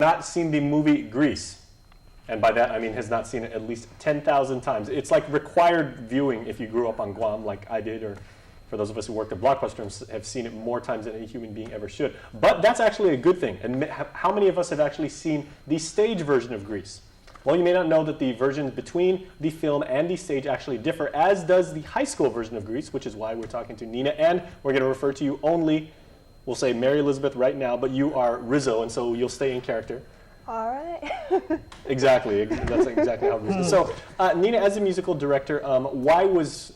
Not seen the movie Grease, and by that I mean has not seen it at least 10,000 times. It's like required viewing if you grew up on Guam like I did, or for those of us who worked at Blockbuster have seen it more times than any human being ever should. But that's actually a good thing. And how many of us have actually seen the stage version of Grease? Well, you may not know that the versions between the film and the stage actually differ, as does the high school version of Grease, which is why we're talking to Nina, and we're going to refer to you only, we'll say Mary Elizabeth right now, but you are Rizzo, and so you'll stay in character. All right. Exactly. That's exactly how Grease is. So, Nina, as a musical director, why was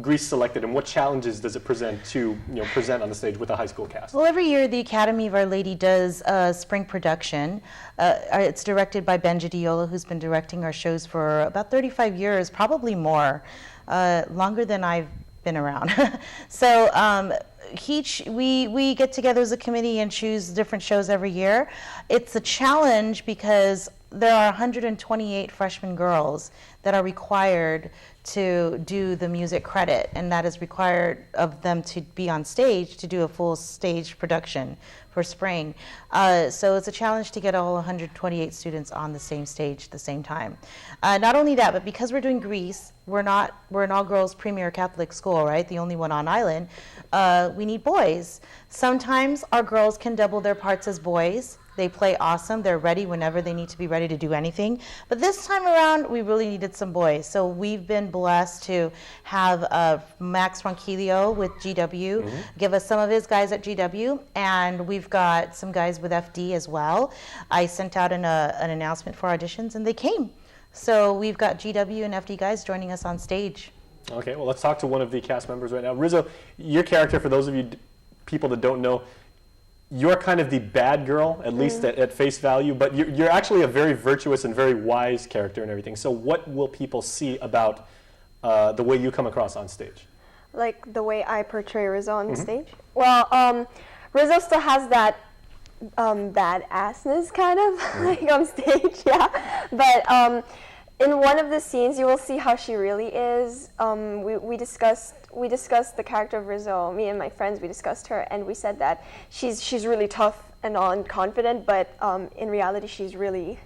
Grease selected, and what challenges does it present to present on the stage with a high school cast? Well, every year the Academy of Our Lady does a spring production. It's directed by Ben Giudiola, who's been directing our shows for about 35 years, probably more, longer than I've been around. So we get together as a committee and choose different shows every year. It's a challenge because there are 128 freshman girls that are required to do the music credit, and that is required of them to be on stage to do a full stage production for spring. So it's a challenge to get all 128 students on the same stage at the same time. Not only that, but because we're doing Grease, we're an all-girls premier Catholic school, right? The only one on island. We need boys. Sometimes our girls can double their parts as boys. They play awesome. They're ready whenever they need to be ready to do anything. But this time around, we really needed some boys. So we've been blessed to have Max Ronquillo with GW give us some of his guys at GW, and we've got some guys with FD as well. I sent out an announcement for auditions, and they came. So we've got GW and FD guys joining us on stage. Okay, well, let's talk to one of the cast members right now. Rizzo, your character, for those of you people that don't know, you're kind of the bad girl, at least at face value, but you're actually a very virtuous and very wise character and everything. So what will people see about the way you come across on stage? Like the way I portray Rizzo on stage? Well, Rizzo still has that badassness kind of like on stage, yeah. But in one of the scenes, you will see how she really is. We discussed the character of Rizzo. Me and my friends, we discussed her, and we said that she's really tough and all and confident, but in reality, she's really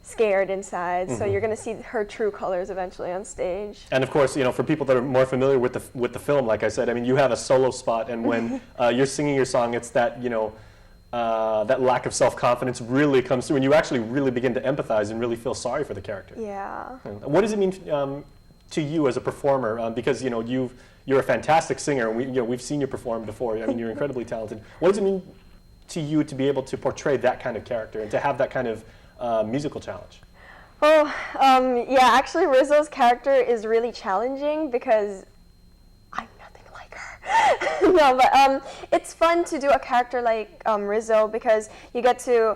scared inside. So you're going to see her true colors eventually on stage. And of course, for people that are more familiar with the film, like I said, I mean, you have a solo spot, and when you're singing your song, it's that that lack of self-confidence really comes through, and you actually really begin to empathize and really feel sorry for the character. Yeah. What does it mean to you as a performer? Because you're a fantastic singer, and we've seen you perform before. I mean, you're incredibly talented. What does it mean to you to be able to portray that kind of character and to have that kind of musical challenge? Oh, yeah. Actually, Rizzo's character is really challenging because I'm nothing like her. No, but it's fun to do a character like Rizzo because you get to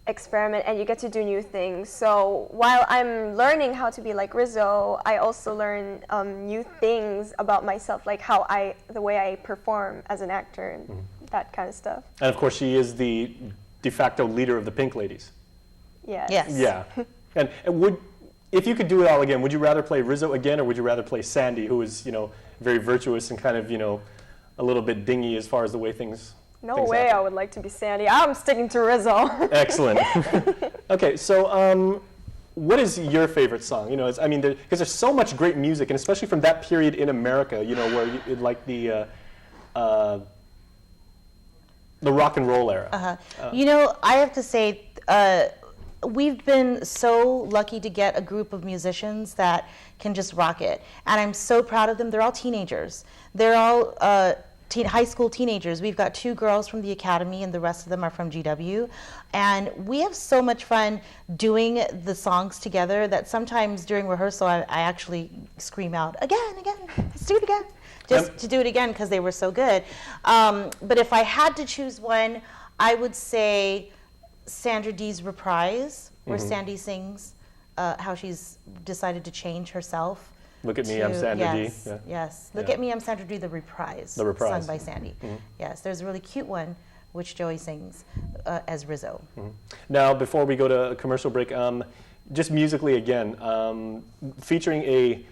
experiment and you get to do new things. So while I'm learning how to be like Rizzo, I also learn new things about myself, like the way I perform as an actor and that kind of stuff. And of course, she is the de facto leader of the Pink Ladies. Yes. Yeah. And if you could do it all again, would you rather play Rizzo again, or would you rather play Sandy, who is very virtuous and kind of a little bit dingy as far as the way things? No way I would like to be Sandy. I'm sticking to Rizzo. Excellent. Okay, so what is your favorite song? Because there's so much great music, and especially from that period in America, where like the rock and roll era. I have to say, we've been so lucky to get a group of musicians that can just rock it, and I'm so proud of them. They're all teenagers. They're all high school teenagers. We've got 2 girls from the Academy, and the rest of them are from GW. And we have so much fun doing the songs together that sometimes during rehearsal, I actually scream out, again, let's do it again. Just to do it again because they were so good. But if I had to choose one, I would say Sandra Dee's Reprise, where Sandy sings how she's decided to change herself. Look at me, I'm Sandra Dee. Yeah. Yes. Look at me, I'm Sandra Dee, the reprise. The reprise. Sung by Sandy. Yes, there's a really cute one which Joey sings as Rizzo. Now, before we go to a commercial break, just musically again, featuring a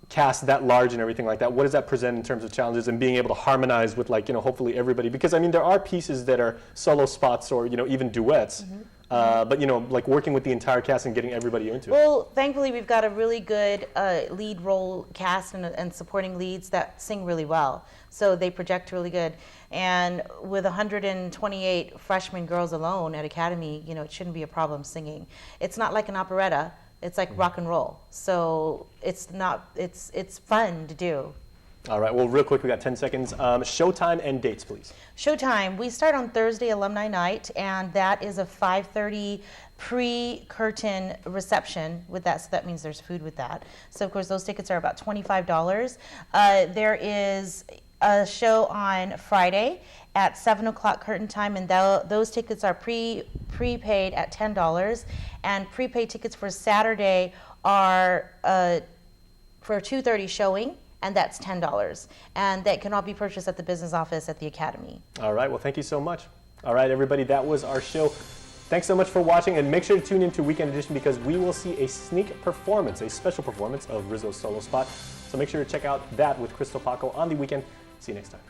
cast that large and everything like that, what does that present in terms of challenges and being able to harmonize with, like, hopefully everybody? Because I mean, there are pieces that are solo spots or even duets, but like working with the entire cast and getting everybody into it. Well, thankfully, we've got a really good lead role cast and supporting leads that sing really well. So they project really good. And with 128 freshman girls alone at Academy, it shouldn't be a problem singing. It's not like an operetta. It's like rock and roll. So it's fun to do. All right, well, real quick, we got 10 seconds. Showtime and dates, please. Showtime, we start on Thursday, Alumni Night, and that is a 5:30 pre-curtain reception with that, so that means there's food with that. So, of course, those tickets are about $25. There is a show on Friday at 7 o'clock curtain time, and those tickets are prepaid at $10, and prepaid tickets for Saturday are for a 2:30 showing, and that's $10, and that can all be purchased at the business office at the Academy. All right, well, thank you so much. All right, everybody, that was our show. Thanks so much for watching, and make sure to tune into Weekend Edition because we will see a sneak performance, a special performance of Rizzo's solo spot. So make sure to check out that with Crystal Paco on the weekend. See you next time.